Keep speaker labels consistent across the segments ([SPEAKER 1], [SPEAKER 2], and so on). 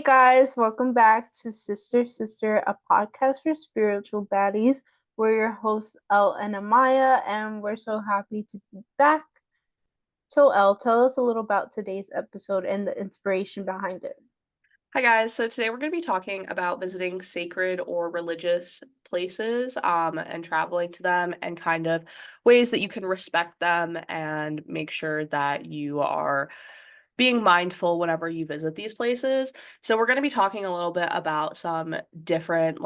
[SPEAKER 1] Hey guys, welcome back to Sister Sister, a podcast for spiritual baddies. We're your hosts, Elle and Amaya, and we're so happy to be back. So, Elle, tell us a little about today's episode and the inspiration behind it.
[SPEAKER 2] Hi guys, so today we're going to be talking about visiting sacred or religious places, and traveling to them and kind of ways that you can respect them and make sure that you are being mindful whenever you visit these places. So we're going to be talking a little bit about some different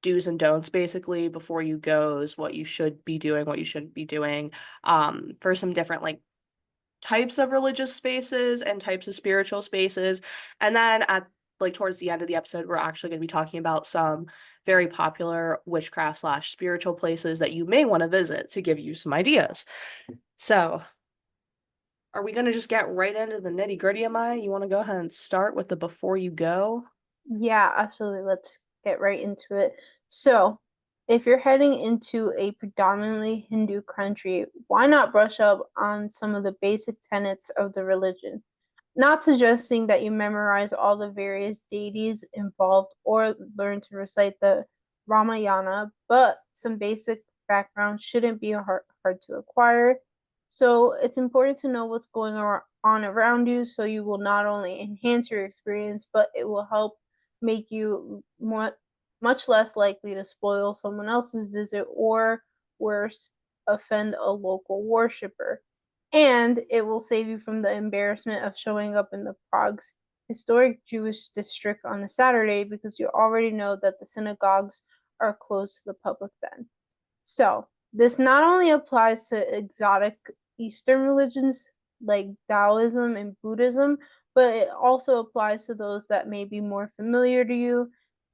[SPEAKER 2] do's and don'ts basically before you goes, what you should be doing, what you shouldn't be doing, for some different types of religious spaces and types of spiritual spaces. And then at towards the end of the episode, we're actually going to be talking about some very popular witchcraft slash spiritual places that you may want to visit to give you some ideas. So, are we going to just get right into the nitty gritty, Amaya? You want to go ahead and start with the before you go?
[SPEAKER 1] Yeah, absolutely. Let's get right into it. So, if you're heading into a predominantly Hindu country, why not brush up on some of the basic tenets of the religion? Not suggesting that you memorize all the various deities involved or learn to recite the Ramayana, but some basic background shouldn't be hard to acquire. So it's important to know what's going on around you so you will not only enhance your experience, but it will help make you much less likely to spoil someone else's visit or worse, offend a local worshiper. And it will save you from the embarrassment of showing up in the Prague's historic Jewish district on a Saturday because you already know that the synagogues are closed to the public then. So, this not only applies to exotic Eastern religions like Taoism and Buddhism, but it also applies to those that may be more familiar to you.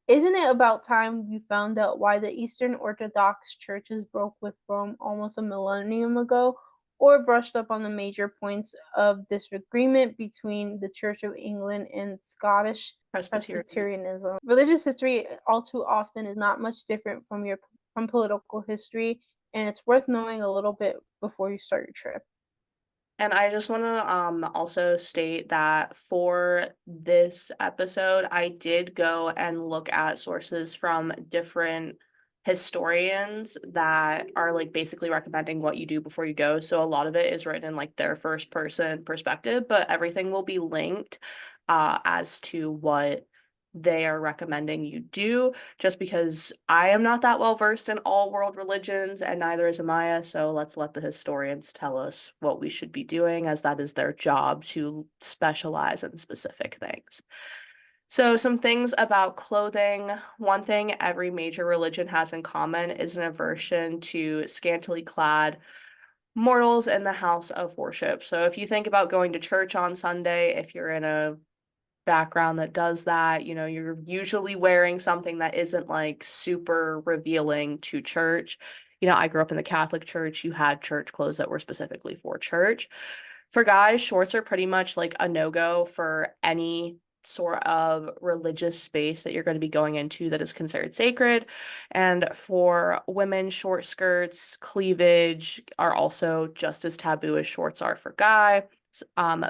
[SPEAKER 1] Isn't it about time you found out why the Eastern Orthodox churches broke with Rome almost a millennium ago, or brushed up on the major points of disagreement between the Church of England and Scottish
[SPEAKER 2] Presbyterians.
[SPEAKER 1] Presbyterianism? Religious history all too often is not much different from political history, and it's worth knowing a little bit before you start your trip.
[SPEAKER 2] And I just want to also state that for this episode, I did go and look at sources from different historians that are basically recommending what you do before you go. So a lot of it is written in their first person perspective, but everything will be linked as to what they are recommending you do, just because I am not that well versed in all world religions and neither is Amaya. So let's let the historians tell us what we should be doing, as that is their job to specialize in specific things. So, some things about clothing. One thing every major religion has in common is an aversion to scantily clad mortals in the house of worship. So, if you think about going to church on Sunday, if you're in a background that does that, you're usually wearing something that isn't super revealing to church. I grew up in the Catholic Church. You had church clothes that were specifically for church. For guys, shorts are pretty much a no-go for any sort of religious space that you're going to be going into that is considered sacred. And for women, short skirts, cleavage are also just as taboo as shorts are for guys.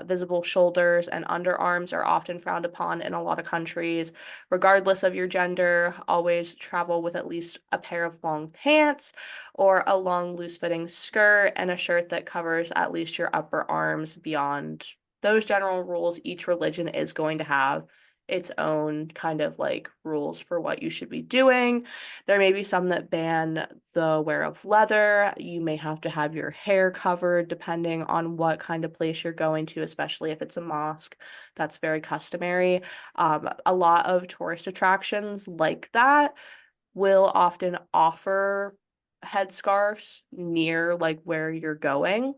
[SPEAKER 2] Visible shoulders and underarms are often frowned upon in a lot of countries. Regardless of your gender, always travel with at least a pair of long pants or a long, loose-fitting skirt and a shirt that covers at least your upper arms. Beyond those general rules, each religion is going to have its own kind of rules for what you should be doing. There may be some that ban the wear of leather. You may have to have your hair covered depending on what kind of place you're going to, especially if it's a mosque. That's very customary. A lot of tourist attractions like that will often offer headscarves near where you're going.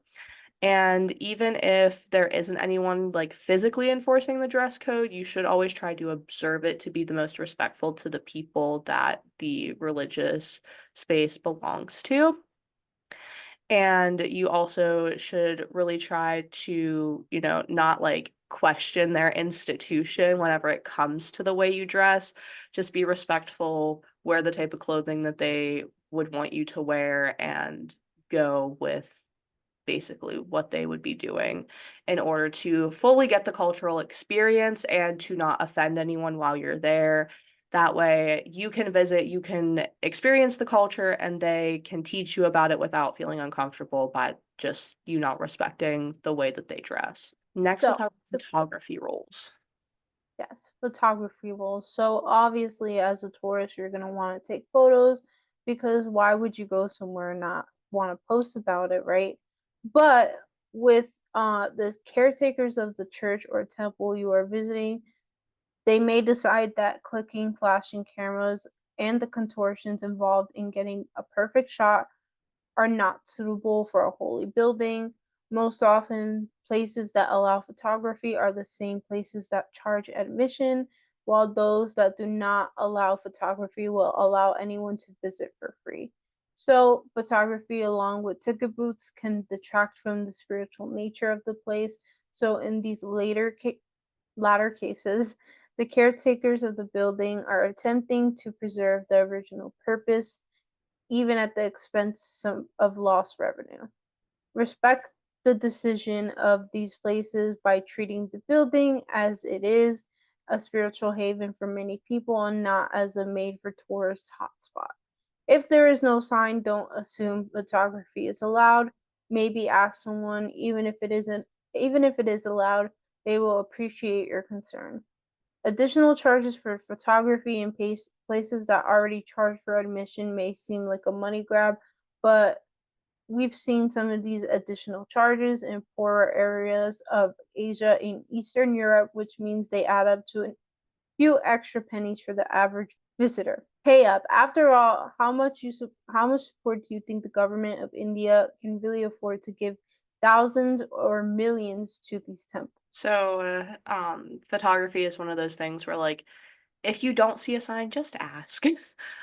[SPEAKER 2] And even if there isn't anyone physically enforcing the dress code, you should always try to observe it to be the most respectful to the people that the religious space belongs to. And you also should really try to, not question their institution whenever it comes to the way you dress. Just be respectful, wear the type of clothing that they would want you to wear, and go with basically what they would be doing in order to fully get the cultural experience and to not offend anyone while you're there. That way, you can visit, you can experience the culture, and they can teach you about it without feeling uncomfortable by just you not respecting the way that they dress. Next, we'll
[SPEAKER 1] So,
[SPEAKER 2] talk about photography roles.
[SPEAKER 1] yes, photography roles. So obviously, as a tourist, you're gonna want to take photos because why would you go somewhere and not want to post about it, right? But with the caretakers of the church or temple you are visiting, they may decide that clicking, flashing cameras, and the contortions involved in getting a perfect shot are not suitable for a holy building. Most often, places that allow photography are the same places that charge admission, while those that do not allow photography will allow anyone to visit for free. So, photography, along with ticket booths, can detract from the spiritual nature of the place. So, in these latter cases, the caretakers of the building are attempting to preserve the original purpose even at the expense of lost revenue. Respect the decision of these places by treating the building as it is a spiritual haven for many people and not as a made for tourist hotspot. If there is no sign, don't assume photography is allowed. Maybe ask someone, even if it is allowed, they will appreciate your concern. Additional charges for photography in places that already charge for admission may seem like a money grab, but we've seen some of these additional charges in poorer areas of Asia and Eastern Europe, which means they add up to a few extra pennies for the average visitor. Pay up. After all, how much support do you think the government of India can really afford to give thousands or millions to these temples?
[SPEAKER 2] So, photography is one of those things where, like, if you don't see a sign, just ask.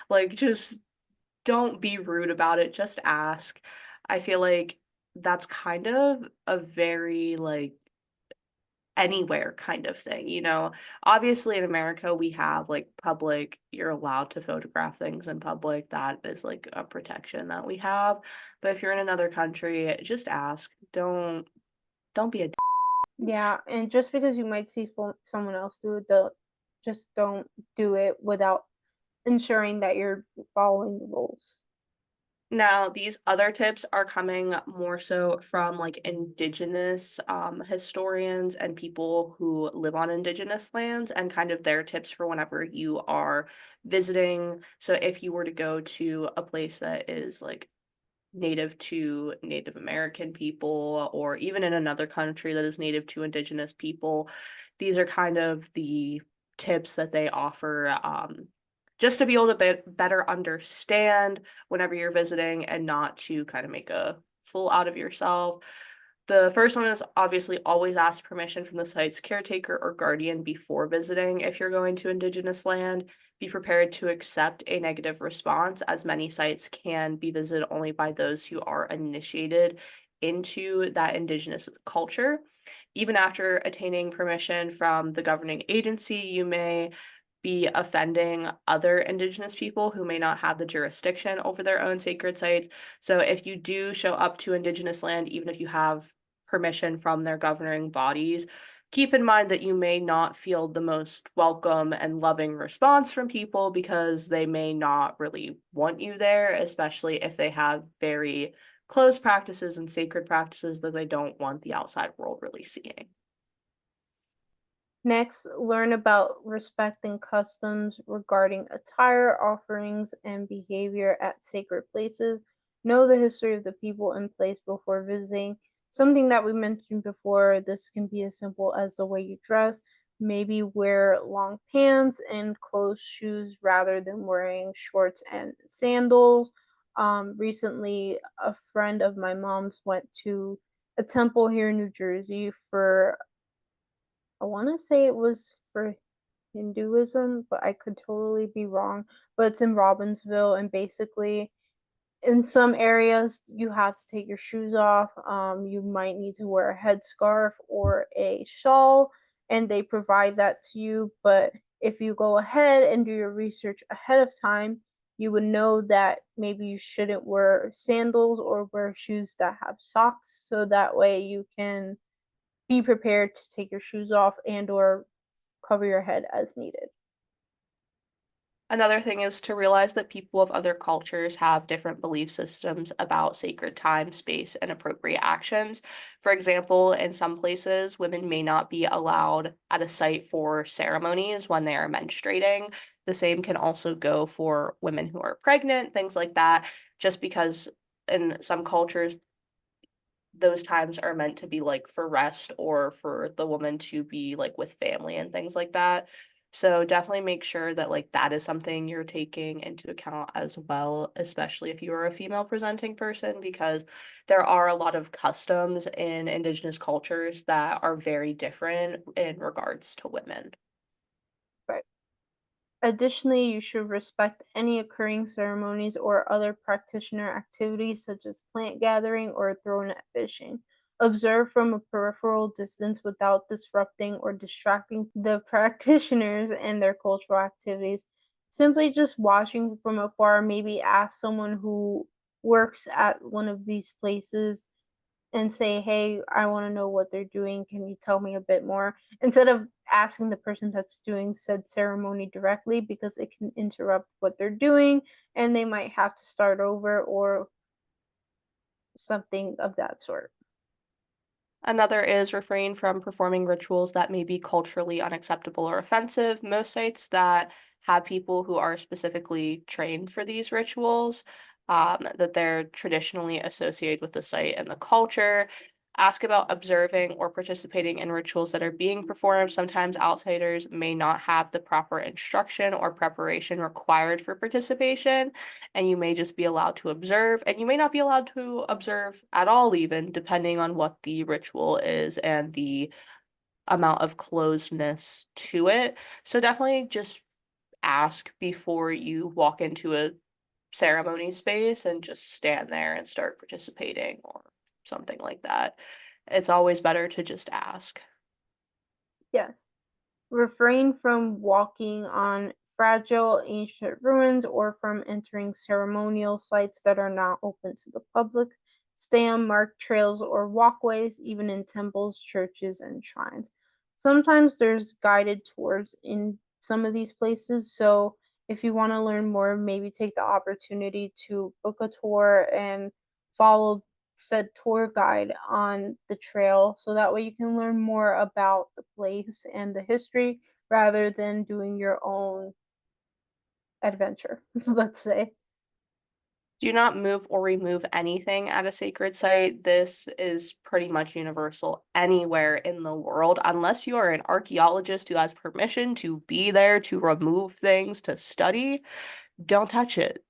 [SPEAKER 2] Like, just don't be rude about it, just ask. I feel like that's kind of a very, like, anywhere kind of thing, you know? Obviously, in America, we have, like, public you're allowed to photograph things in public, that is, like, a protection that we have, but if you're in another country, just ask. Don't be a
[SPEAKER 1] Yeah, and just because you might see someone else do it, just don't do it without ensuring that you're following the rules.
[SPEAKER 2] Now, these other tips are coming more so from like indigenous historians and people who live on indigenous lands and kind of their tips for whenever you are visiting. So, if you were to go to a place that is like native to Native American people, or even in another country that is native to indigenous people, these are kind of the tips that they offer just to be able to better understand whenever you're visiting and not to kind of make a fool out of yourself. The first one is obviously always ask permission from the site's caretaker or guardian before visiting. If you're going to Indigenous land, be prepared to accept a negative response, as many sites can be visited only by those who are initiated into that Indigenous culture. Even after attaining permission from the governing agency, you may be offending other Indigenous people who may not have the jurisdiction over their own sacred sites. So if you do show up to Indigenous land, even if you have permission from their governing bodies, keep in mind that you may not feel the most welcome and loving response from people because they may not really want you there, especially if they have very close practices and sacred practices that they don't want the outside world really seeing.
[SPEAKER 1] Next, learn about respecting customs regarding attire, offerings, and behavior at sacred places. Know the history of the people in place before visiting. Something that we mentioned before, this can be as simple as the way you dress. Maybe wear long pants and closed shoes rather than wearing shorts and sandals. Recently, a friend of my mom's went to a temple here in New Jersey for, I want to say it was for Hinduism, but I could totally be wrong. But it's in Robbinsville, and basically, in some areas, you have to take your shoes off. You might need to wear a headscarf or a shawl, and they provide that to you. But if you go ahead and do your research ahead of time, you would know that maybe you shouldn't wear sandals or wear shoes that have socks, so that way you can be prepared to take your shoes off and or cover your head as needed.
[SPEAKER 2] Another thing is to realize that people of other cultures have different belief systems about sacred time, space, and appropriate actions. For example, in some places, women may not be allowed at a site for ceremonies when they are menstruating. The same can also go for women who are pregnant, things like that, just because in some cultures, those times are meant to be like for rest or for the woman to be like with family and things like that. So definitely make sure that like that is something you're taking into account as well, especially if you are a female presenting person, because there are a lot of customs in indigenous cultures that are very different in regards to women.
[SPEAKER 1] Right. Additionally, you should respect any occurring ceremonies or other practitioner activities such as plant gathering or throw net fishing. Observe from a peripheral distance without disrupting or distracting the practitioners and their cultural activities. Simply just watching from afar, maybe ask someone who works at one of these places and say, "Hey, I want to know what they're doing. Can you tell me a bit more?" Instead of asking the person that's doing said ceremony directly, because it can interrupt what they're doing and they might have to start over or something of that sort.
[SPEAKER 2] Another is refrain from performing rituals that may be culturally unacceptable or offensive. Most sites that have people who are specifically trained for these rituals, that they're traditionally associated with the site and the culture. Ask about observing or participating in rituals that are being performed. Sometimes outsiders may not have the proper instruction or preparation required for participation, and you may just be allowed to observe, and you may not be allowed to observe at all, even depending on what the ritual is and the amount of closedness to it. So definitely just ask before you walk into a ceremony space and just stand there and start participating or something like that. It's always better to just ask.
[SPEAKER 1] Yes. Refrain from walking on fragile ancient ruins or from entering ceremonial sites that are not open to the public. Stay on marked trails or walkways, even in temples, churches, and shrines. Sometimes there's guided tours in some of these places, so if you want to learn more, maybe take the opportunity to book a tour and follow said tour guide on the trail so that way you can learn more about the place and the history rather than doing your own adventure, let's say.
[SPEAKER 2] Do not move or remove anything at a sacred site. This is pretty much universal anywhere in the world, unless you are an archaeologist who has permission to be there to remove things to study. Don't touch it.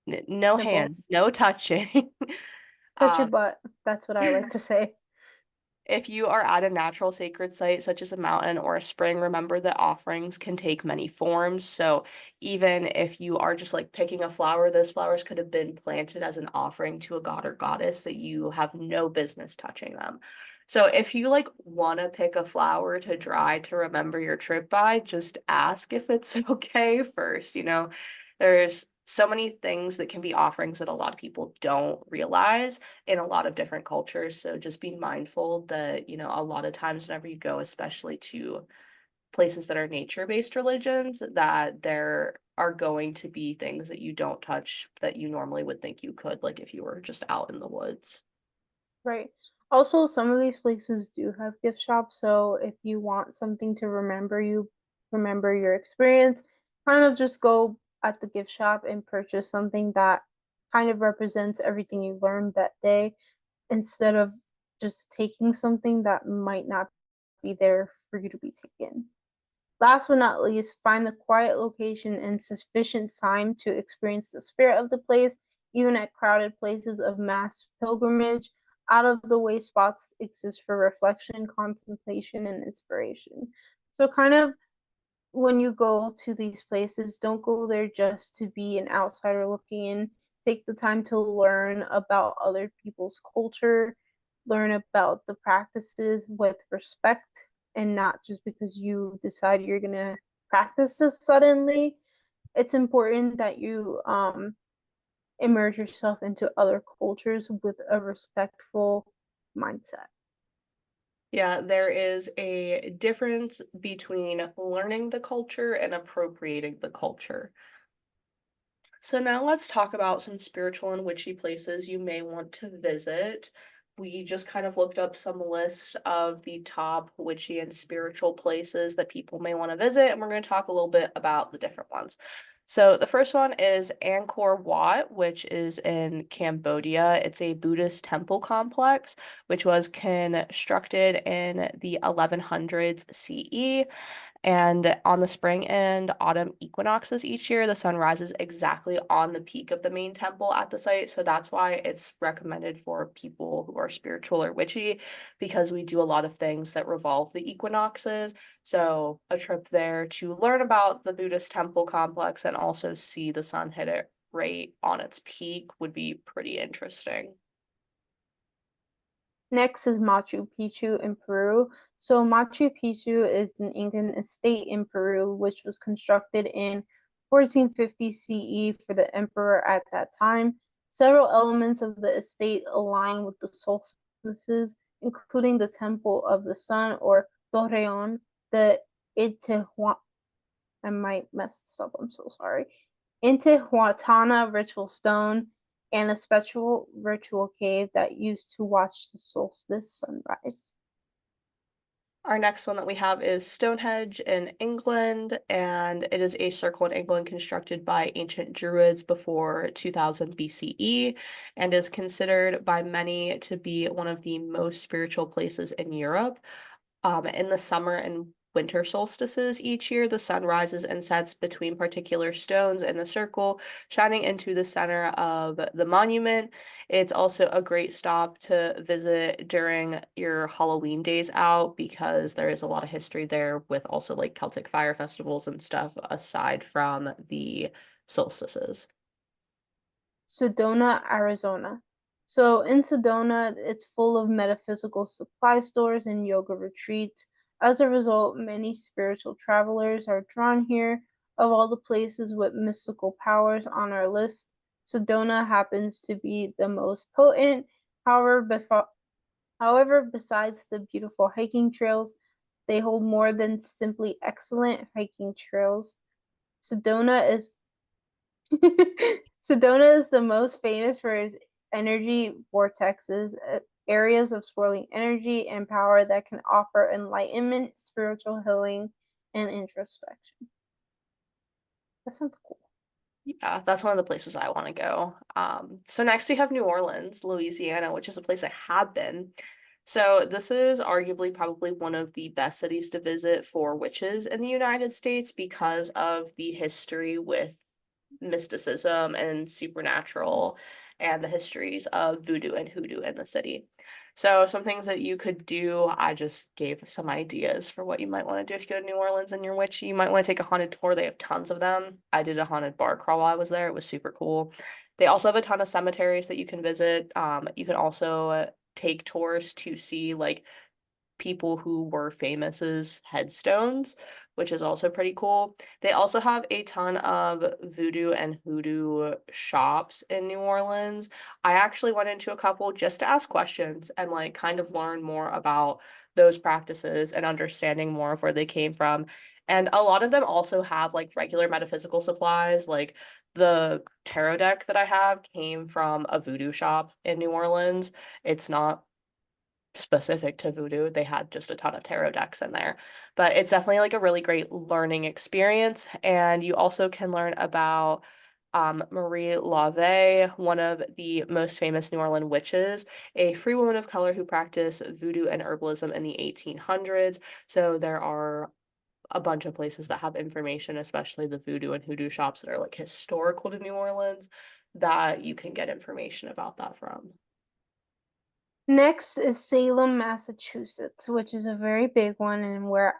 [SPEAKER 2] No
[SPEAKER 1] Simple.
[SPEAKER 2] hands, no touching.
[SPEAKER 1] Touch your
[SPEAKER 2] um,
[SPEAKER 1] butt. That's what I like to say.
[SPEAKER 2] If you are at a natural sacred site, such as a mountain or a spring, remember that offerings can take many forms. So even if you are just like picking a flower, those flowers could have been planted as an offering to a god or goddess that you have no business touching them. So if you like want to pick a flower to dry to remember your trip by, just ask if it's okay first. There's so many things that can be offerings that a lot of people don't realize in a lot of different cultures. So just be mindful that, a lot of times whenever you go, especially to places that are nature-based religions, that there are going to be things that you don't touch that you normally would think you could, like if you were just out in the woods.
[SPEAKER 1] Right. Also, some of these places do have gift shops, so if you want something to remember your experience, kind of just go at the gift shop and purchase something that kind of represents everything you learned that day instead of just taking something that might not be there for you to be taken. Last but not least, find a quiet location and sufficient time to experience the spirit of the place, even at crowded places of mass pilgrimage. Out of the way spots exist for reflection, contemplation, and inspiration. So, kind of when you go to these places, don't go there just to be an outsider looking in. Take the time to learn about other people's culture, learn about the practices with respect, and not just because you decide you're going to practice this suddenly. it's important that you immerse yourself into other cultures with a respectful mindset.
[SPEAKER 2] Yeah, there is a difference between learning the culture and appropriating the culture. So now let's talk about some spiritual and witchy places you may want to visit. We just kind of looked up some lists of the top witchy and spiritual places that people may want to visit, and we're going to talk a little bit about the different ones. So the first one is Angkor Wat, which is in Cambodia. It's a Buddhist temple complex, which was constructed in the 1100s CE. And on the spring and autumn equinoxes each year, the sun rises exactly on the peak of the main temple at the site. So that's why it's recommended for people who are spiritual or witchy, because we do a lot of things that revolve the equinoxes. So a trip there to learn about the Buddhist temple complex and also see the sun hit it right on its peak would be pretty interesting.
[SPEAKER 1] Next is Machu Picchu in Peru. So Machu Picchu is an Incan estate in Peru, which was constructed in 1450 CE for the emperor at that time. Several elements of the estate align with the solstices, including the Temple of the Sun or Torreon, the Intihuatana, I might mess this up, I'm so sorry. Intihuatana ritual stone, and a special ritual cave that used to watch the solstice sunrise.
[SPEAKER 2] Our next one that we have is Stonehenge in England, and it is a circle in England constructed by ancient Druids before 2000 BCE and is considered by many to be one of the most spiritual places in Europe. In the summer and winter solstices each year, the sun rises and sets between particular stones in the circle, shining into the center of the monument. It's also a great stop to visit during your Halloween days out because there is a lot of history there with also like Celtic fire festivals and stuff aside from the solstices.
[SPEAKER 1] Sedona, Arizona. So in Sedona, it's full of metaphysical supply stores and yoga retreats. As a result, many spiritual travelers are drawn here. Of all the places with mystical powers on our list, Sedona happens to be the most potent. However, besides the beautiful hiking trails, they hold more than simply excellent hiking trails. Sedona is Sedona is the most famous for its energy vortexes, areas of swirling energy and power that can offer enlightenment, spiritual healing, and introspection. That sounds cool.
[SPEAKER 2] Yeah, that's one of the places I want to go. So next we have New Orleans, Louisiana, which is a place I have been. So this is arguably probably one of the best cities to visit for witches in the United States because of the history with mysticism and supernatural and the histories of voodoo and hoodoo in the city. So some things that you could do, I just gave some ideas for what you might want to do if you go to New Orleans and you're witchy. You might want to take a haunted tour. They have tons of them. I did a haunted bar crawl while I was there. It was super cool. They also have a ton of cemeteries that you can visit. You can also take tours to see like people who were famous as headstones, which is also pretty cool. They also have a ton of voodoo and hoodoo shops in New Orleans. I actually went into a couple just to ask questions and like kind of learn more about those practices and understanding more of where they came from. And a lot of them also have like regular metaphysical supplies, like the tarot deck that I have came from a voodoo shop in New Orleans. It's not specific to voodoo. They had just a ton of tarot decks in there. But it's definitely like a really great learning experience. And you also can learn about Marie Laveau, one of the most famous New Orleans witches, a free woman of color who practiced voodoo and herbalism in the 1800s. So there are a bunch of places that have information, especially the voodoo and hoodoo shops that are like historical to New Orleans, that you can get information about that from.
[SPEAKER 1] Next is Salem, Massachusetts, which is a very big one and where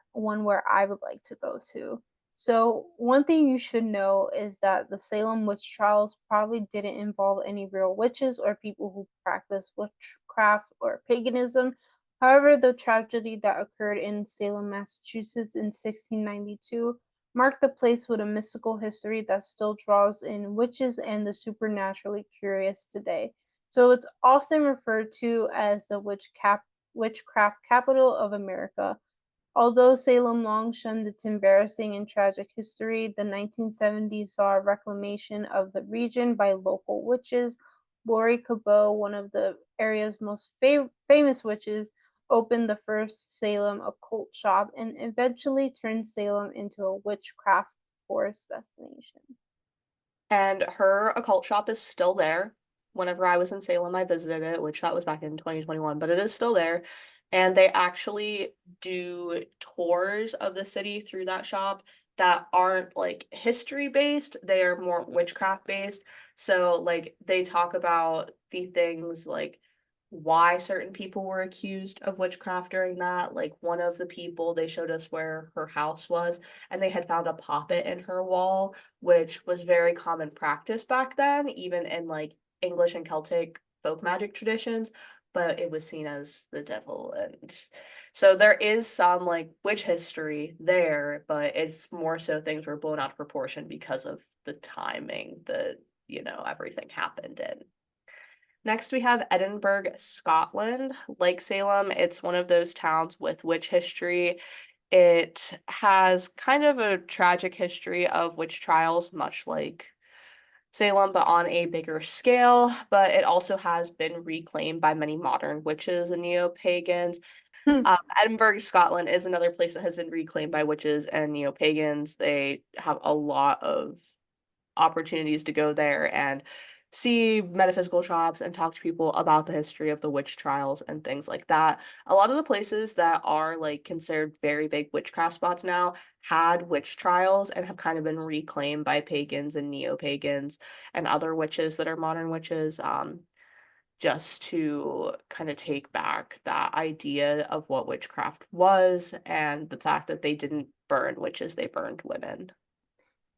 [SPEAKER 1] I would like to go to. So, one thing you should know is that the Salem witch trials probably didn't involve any real witches or people who practice witchcraft or paganism. However, the tragedy that occurred in Salem, Massachusetts in 1692 mark the place with a mystical history that still draws in witches and the supernaturally curious today. So it's often referred to as the witchcraft capital of America. Although Salem long shunned its embarrassing and tragic history, the 1970s saw a reclamation of the region by local witches. Lori Cabot, one of the area's most famous witches, opened the first Salem occult shop and eventually turned Salem into a witchcraft tourist destination.
[SPEAKER 2] And her occult shop is still there. Whenever I was in Salem, I visited it, which that was back in 2021, but it is still there. And they actually do tours of the city through that shop that aren't like history based, they are more witchcraft based. So, like, they talk about the things like why certain people were accused of witchcraft during that. Like, one of the people, they showed us where her house was, and they had found a poppet in her wall, which was very common practice back then, even in like English and Celtic folk magic traditions, but it was seen as the devil. And so there is some like witch history there, but it's more so things were blown out of proportion because of the timing that, everything happened in. Next, we have Edinburgh, Scotland. Like Salem, it's one of those towns with witch history. It has kind of a tragic history of witch trials, much like Salem, but on a bigger scale. But it also has been reclaimed by many modern witches and neo pagans. Edinburgh, Scotland is another place that has been reclaimed by witches and neo pagans. They have a lot of opportunities to go there and see metaphysical shops and talk to people about the history of the witch trials and things like that. A lot of the places that are like considered very big witchcraft spots now had witch trials and have kind of been reclaimed by pagans and neo-pagans and other witches that are modern witches, just to kind of take back that idea of what witchcraft was and the fact that they didn't burn witches, they burned women.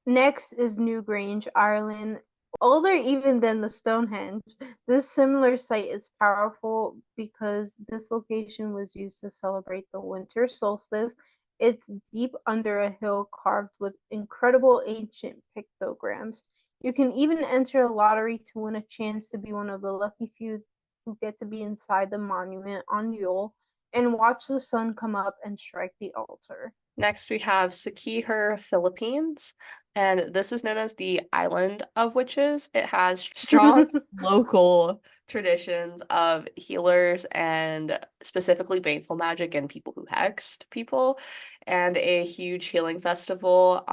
[SPEAKER 1] Next is Newgrange, Ireland. Older even than the Stonehenge, this similar site is powerful because this location was used to celebrate the winter solstice. It's deep under a hill carved with incredible ancient pictograms. You can even enter a lottery to win a chance to be one of the lucky few who get to be inside the monument on Yule and watch the sun come up and strike the altar.
[SPEAKER 2] Next, we have Sakihar, Philippines, and this is known as the Island of Witches. It has strong local traditions of healers and specifically baneful magic and people who hexed people, and a huge healing festival.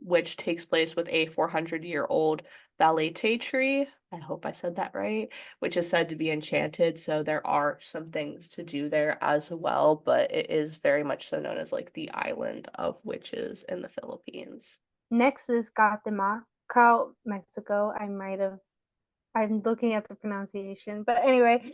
[SPEAKER 2] Which takes place with a 400-year-old balete tree. I hope I said that right, which is said to be enchanted. So there are some things to do there as well, but it is very much so known as like the island of witches in the Philippines.
[SPEAKER 1] Next is Guatemala, Mexico. I'm looking at the pronunciation. But anyway,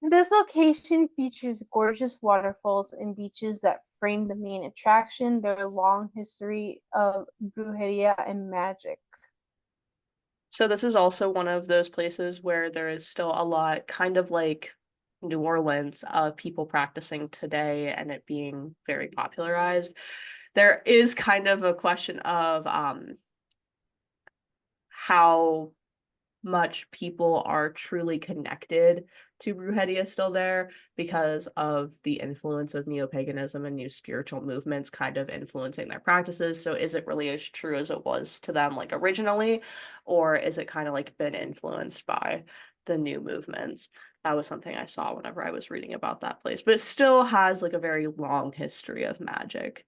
[SPEAKER 1] this location features gorgeous waterfalls and beaches that frame the main attraction, their long history of brujeria and magic.
[SPEAKER 2] So this is also one of those places where there is still a lot, kind of like New Orleans, of people practicing today and it being very popularized. There is kind of a question of how much people are truly connected to brujeria still there because of the influence of neo-paganism and new spiritual movements kind of influencing their practices. So is it really as true as it was to them like originally, or is it kind of like been influenced by the new movements? That was something I saw whenever I was reading about that place, but it still has like a very long history of magic.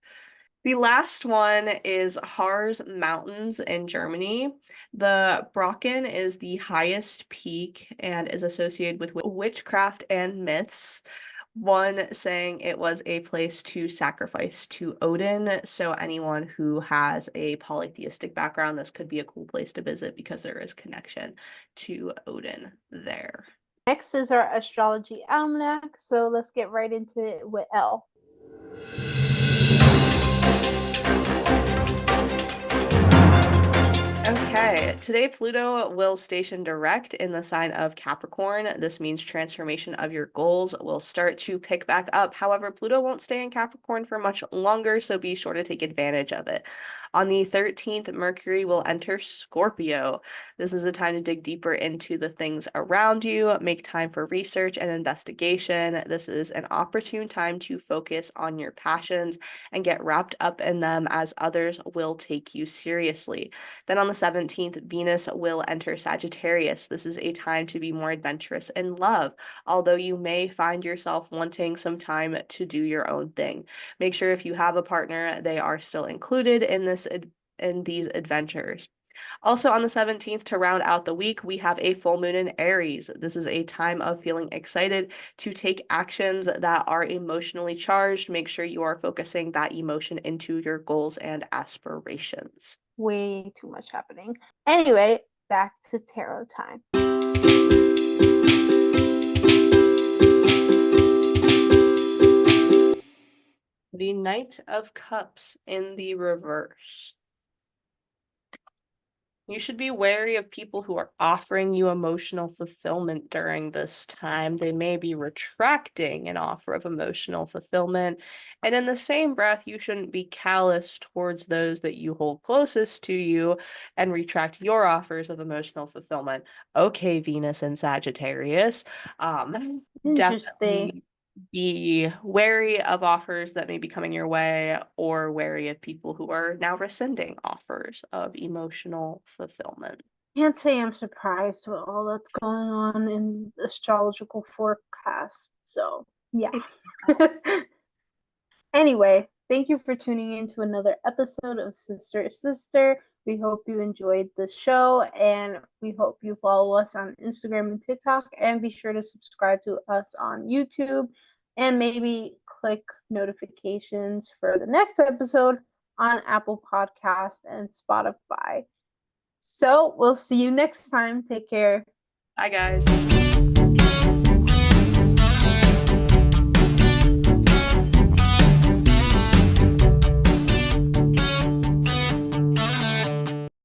[SPEAKER 2] The last one is Harz Mountains in Germany. The Brocken is the highest peak and is associated with witchcraft and myths. One saying it was a place to sacrifice to Odin. So anyone who has a polytheistic background, this could be a cool place to visit because there is connection to Odin there.
[SPEAKER 1] Next is our astrology almanac. So let's get right into it with Elle.
[SPEAKER 2] Okay, right, today Pluto will station direct in the sign of Capricorn. This means transformation of your goals will start to pick back up. However, Pluto won't stay in Capricorn for much longer, so be sure to take advantage of it. On the 13th, Mercury will enter Scorpio. This is a time to dig deeper into the things around you, make time for research and investigation. This is an opportune time to focus on your passions and get wrapped up in them, as others will take you seriously. Then on the 17th, Venus will enter Sagittarius. This is a time to be more adventurous in love, although you may find yourself wanting some time to do your own thing. Make sure if you have a partner, they are still included in these adventures. Also on the 17th, to round out the week, we have a full moon in Aries. This is a time of feeling excited to take actions that are emotionally charged. Make sure you are focusing that emotion into your goals and aspirations.
[SPEAKER 1] Way too much happening. Anyway, back to tarot time.
[SPEAKER 2] The Knight of Cups in the reverse. You should be wary of people who are offering you emotional fulfillment during this time. They may be retracting an offer of emotional fulfillment. And in the same breath, you shouldn't be callous towards those that you hold closest to you and retract your offers of emotional fulfillment. Okay, Venus and Sagittarius.
[SPEAKER 1] Interesting.
[SPEAKER 2] Definitely be wary of offers that may be coming your way, or wary of people who are now rescinding offers of emotional fulfillment.
[SPEAKER 1] Can't say I'm surprised with all that's going on in the astrological forecast. So, yeah. Anyway, thank you for tuning in to another episode of Sister Sister. We hope you enjoyed the show, and we hope you follow us on Instagram and TikTok, and be sure to subscribe to us on YouTube, and maybe click notifications for the next episode on Apple Podcast and Spotify. So we'll see you next time. Take care.
[SPEAKER 2] Bye, guys.